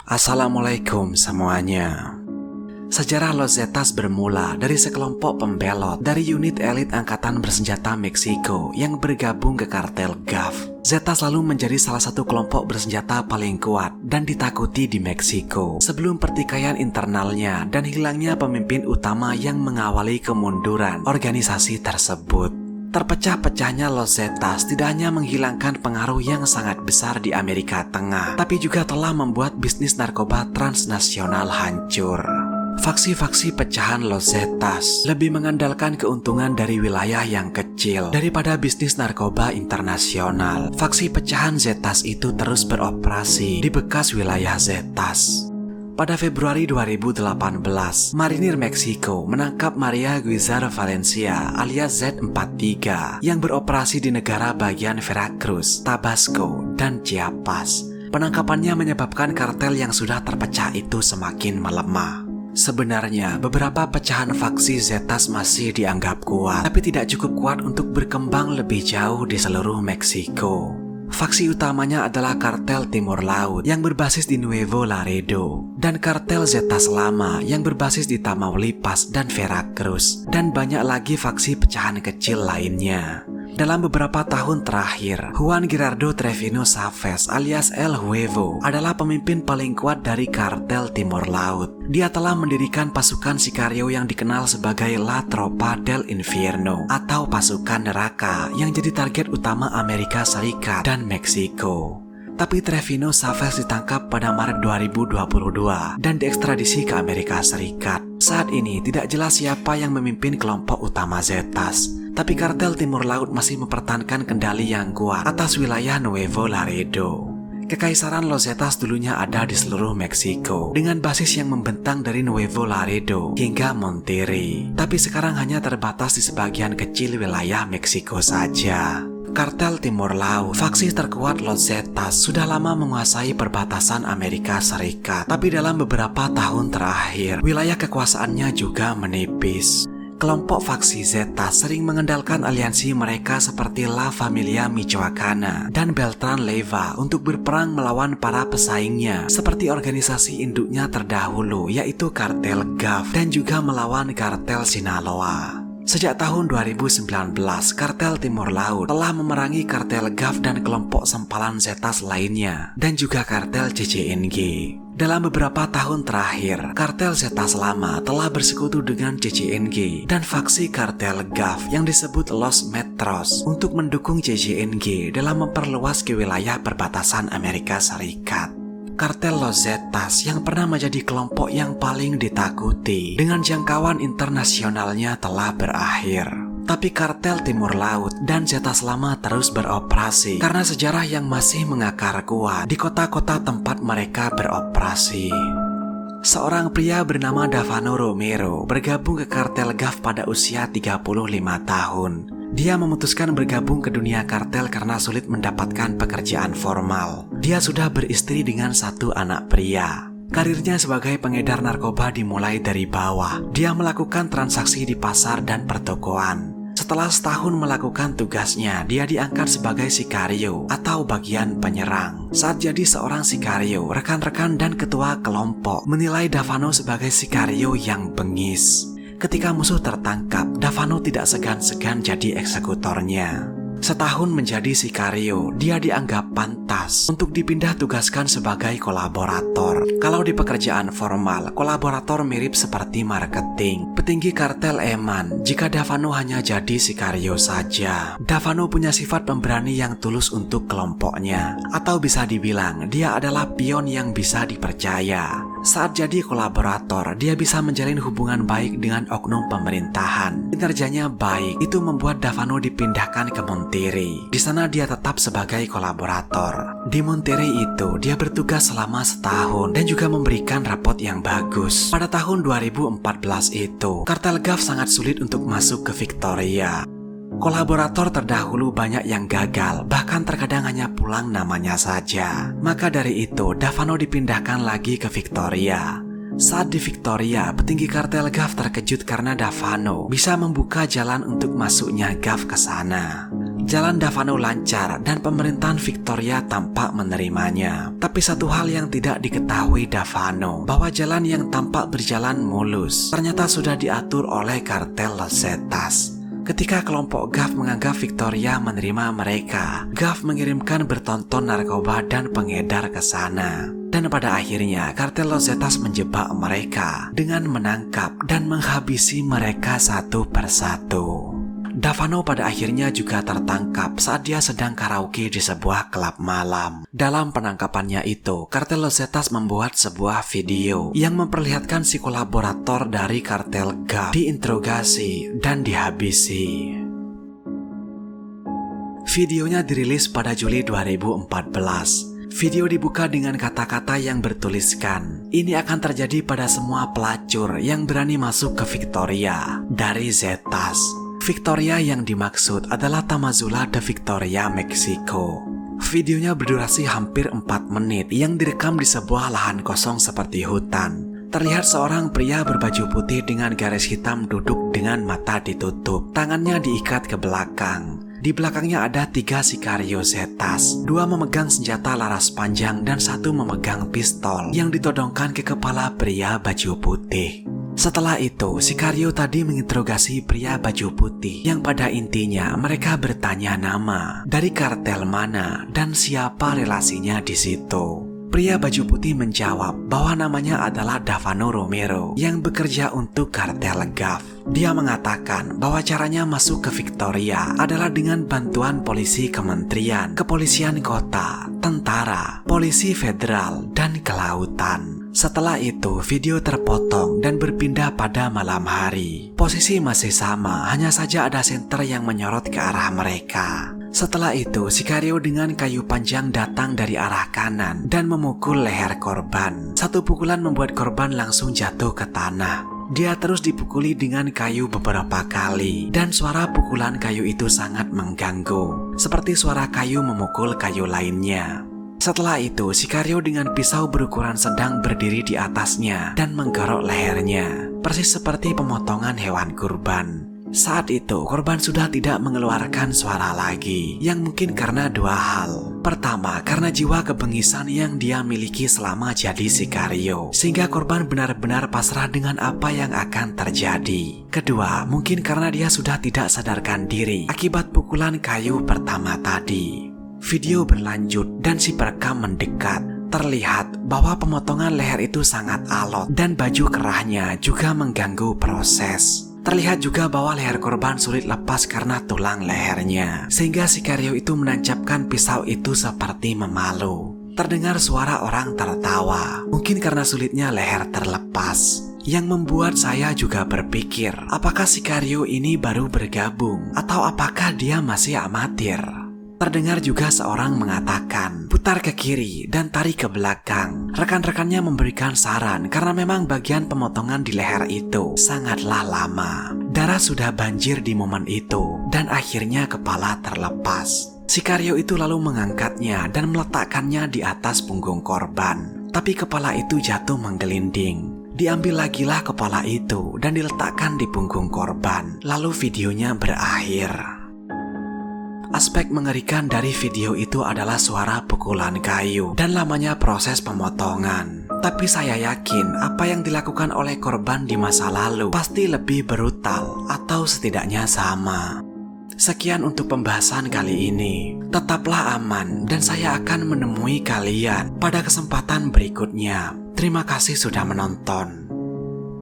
Assalamualaikum semuanya. Sejarah Los Zetas bermula dari sekelompok pembelot dari unit elit angkatan bersenjata Meksiko yang bergabung ke kartel Gulf. Zetas selalu menjadi salah satu kelompok bersenjata paling kuat dan ditakuti di Meksiko sebelum pertikaian internalnya dan hilangnya pemimpin utama yang mengawali kemunduran organisasi tersebut. Terpecah-pecahnya Los Zetas tidak hanya menghilangkan pengaruh yang sangat besar di Amerika Tengah, tapi juga telah membuat bisnis narkoba transnasional hancur. Faksi-faksi pecahan Los Zetas lebih mengandalkan keuntungan dari wilayah yang kecil daripada bisnis narkoba internasional. Faksi pecahan Zetas itu terus beroperasi di bekas wilayah Zetas. Pada Februari 2018, marinir Meksiko menangkap Maria Guizar Valencia alias Z43 yang beroperasi di negara bagian Veracruz, Tabasco, dan Chiapas. Penangkapannya menyebabkan kartel yang sudah terpecah itu semakin melemah. Sebenarnya, beberapa pecahan faksi Zetas masih dianggap kuat, tapi tidak cukup kuat untuk berkembang lebih jauh di seluruh Meksiko. Faksi utamanya adalah kartel Timur Laut yang berbasis di Nuevo Laredo dan kartel Zetas Lama yang berbasis di Tamaulipas dan Veracruz, dan banyak lagi faksi pecahan kecil lainnya. Dalam beberapa tahun terakhir, Juan Gerardo Trevino Chavez alias El Huevo adalah pemimpin paling kuat dari kartel Timur Laut. Dia telah mendirikan pasukan Sicario yang dikenal sebagai La Tropa del Infierno atau pasukan neraka yang jadi target utama Amerika Serikat dan Meksiko. Tapi Trevino Chavez ditangkap pada Maret 2022 dan diekstradisi ke Amerika Serikat. Saat ini tidak jelas siapa yang memimpin kelompok utama Zetas, tapi kartel Timur Laut masih mempertahankan kendali yang kuat atas wilayah Nuevo Laredo. Kekaisaran Los Zetas dulunya ada di seluruh Meksiko dengan basis yang membentang dari Nuevo Laredo hingga Monterrey, tapi sekarang hanya terbatas di sebagian kecil wilayah Meksiko saja. Kartel Timur Laut, faksi terkuat Los Zetas, sudah lama menguasai perbatasan Amerika Serikat, tapi dalam beberapa tahun terakhir, wilayah kekuasaannya juga menipis. Kelompok faksi Zetas sering mengandalkan aliansi mereka seperti La Familia Michoacana dan Beltran Leyva untuk berperang melawan para pesaingnya seperti organisasi induknya terdahulu yaitu kartel Gulf dan juga melawan kartel Sinaloa. Sejak tahun 2019, kartel Timur Laut telah memerangi kartel Gulf dan kelompok sempalan Zetas lainnya dan juga kartel CCNG. Dalam beberapa tahun terakhir, kartel Zetas Lama telah bersekutu dengan CCNG dan faksi kartel Gulf yang disebut Los Metros untuk mendukung CCNG dalam memperluas ke wilayah perbatasan Amerika Serikat. Kartel Los Zetas yang pernah menjadi kelompok yang paling ditakuti dengan jangkauan internasionalnya telah berakhir. Tapi kartel Timur Laut dan Zetas Lama terus beroperasi karena sejarah yang masih mengakar kuat di kota-kota tempat mereka beroperasi. Seorang pria bernama Davano Romero bergabung ke kartel Gulf pada usia 35 tahun. Dia memutuskan bergabung ke dunia kartel karena sulit mendapatkan pekerjaan formal. Dia sudah beristri dengan satu anak pria. Karirnya sebagai pengedar narkoba dimulai dari bawah. Dia melakukan transaksi di pasar dan pertokoan. Setelah setahun melakukan tugasnya, dia diangkat sebagai sikario atau bagian penyerang. Saat jadi seorang sikario, rekan-rekan dan ketua kelompok menilai Davano sebagai sikario yang bengis. Ketika musuh tertangkap, Davano tidak segan-segan jadi eksekutornya. Setahun menjadi sikario, dia dianggap pantas untuk dipindah tugaskan sebagai kolaborator. Kalau di pekerjaan formal, kolaborator mirip seperti marketing. Petinggi kartel eman jika Davano hanya jadi sikario saja. Davano punya sifat pemberani yang tulus untuk kelompoknya, atau bisa dibilang dia adalah pion yang bisa dipercaya. Saat jadi kolaborator, dia bisa menjalin hubungan baik dengan oknum pemerintahan. Kinerjanya baik, itu membuat Davano dipindahkan ke Monterrey. Di sana dia tetap sebagai kolaborator. Di Monterrey itu, dia bertugas selama setahun dan juga memberikan rapot yang bagus. Pada tahun 2014 itu, kartel Gulf sangat sulit untuk masuk ke Victoria. Kolaborator terdahulu banyak yang gagal, bahkan terkadang hanya pulang namanya saja. Maka dari itu, Davano dipindahkan lagi ke Victoria. Saat di Victoria, petinggi kartel GAF terkejut karena Davano bisa membuka jalan untuk masuknya GAF ke sana. Jalan Davano lancar dan pemerintahan Victoria tampak menerimanya. Tapi satu hal yang tidak diketahui Davano, bahwa jalan yang tampak berjalan mulus ternyata sudah diatur oleh kartel Los Zetas. Ketika kelompok GAF menganggap Victoria menerima mereka, GAF mengirimkan bertonton narkoba dan pengedar ke sana. Dan pada akhirnya, kartel Los Zetas menjebak mereka dengan menangkap dan menghabisi mereka satu persatu. Davano pada akhirnya juga tertangkap saat dia sedang karaoke di sebuah klub malam. Dalam penangkapannya itu, kartel Los Zetas membuat sebuah video yang memperlihatkan si kolaborator dari kartel GAF diinterogasi dan dihabisi. Videonya dirilis pada Juli 2014. Video dibuka dengan kata-kata yang bertuliskan, "Ini akan terjadi pada semua pelacur yang berani masuk ke Victoria dari Zetas." Victoria yang dimaksud adalah Tamazula de Victoria, Meksiko. Videonya berdurasi hampir 4 menit yang direkam di sebuah lahan kosong seperti hutan. Terlihat seorang pria berbaju putih dengan garis hitam duduk dengan mata ditutup, tangannya diikat ke belakang. Di belakangnya ada 3 sikario Zetas, 2 memegang senjata laras panjang dan 1 memegang pistol yang ditodongkan ke kepala pria baju putih. Setelah itu, sikario tadi menginterogasi pria baju putih yang pada intinya mereka bertanya nama, dari kartel mana, dan siapa relasinya di situ. Pria baju putih menjawab bahwa namanya adalah Davano Romero yang bekerja untuk kartel GAF. Dia mengatakan bahwa caranya masuk ke Victoria adalah dengan bantuan polisi kementerian, kepolisian kota, tentara, polisi federal, dan kelautan. Setelah itu, video terpotong dan berpindah pada malam hari. Posisi masih sama, hanya saja ada senter yang menyorot ke arah mereka. Setelah itu, sikario dengan kayu panjang datang dari arah kanan dan memukul leher korban. Satu pukulan membuat korban langsung jatuh ke tanah. Dia terus dipukuli dengan kayu beberapa kali, dan suara pukulan kayu itu sangat mengganggu, seperti suara kayu memukul kayu lainnya. Setelah itu, sikario dengan pisau berukuran sedang berdiri di atasnya dan menggerok lehernya, persis seperti pemotongan hewan kurban. Saat itu, korban sudah tidak mengeluarkan suara lagi, yang mungkin karena 2 hal. Pertama, karena jiwa kebengisan yang dia miliki selama jadi sikario, sehingga korban benar-benar pasrah dengan apa yang akan terjadi. Kedua, mungkin karena dia sudah tidak sadarkan diri akibat pukulan kayu pertama tadi. Video berlanjut dan si perekam mendekat. Terlihat bahwa pemotongan leher itu sangat alot dan baju kerahnya juga mengganggu proses. Terlihat juga bahwa leher korban sulit lepas karena tulang lehernya, sehingga sikario itu menancapkan pisau itu seperti memalu. Terdengar suara orang tertawa, mungkin karena sulitnya leher terlepas, yang membuat saya juga berpikir, apakah sikario ini baru bergabung atau apakah dia masih amatir. Terdengar juga seorang mengatakan, putar ke kiri dan tarik ke belakang. Rekan-rekannya memberikan saran karena memang bagian pemotongan di leher itu sangatlah lama. Darah sudah banjir di momen itu dan akhirnya kepala terlepas. Sikario itu lalu mengangkatnya dan meletakkannya di atas punggung korban. Tapi kepala itu jatuh menggelinding. Diambil lagilah kepala itu dan diletakkan di punggung korban. Lalu videonya berakhir. Aspek mengerikan dari video itu adalah suara pukulan kayu dan lamanya proses pemotongan. Tapi saya yakin apa yang dilakukan oleh korban di masa lalu pasti lebih brutal atau setidaknya sama. Sekian untuk pembahasan kali ini. Tetaplah aman dan saya akan menemui kalian pada kesempatan berikutnya. Terima kasih sudah menonton.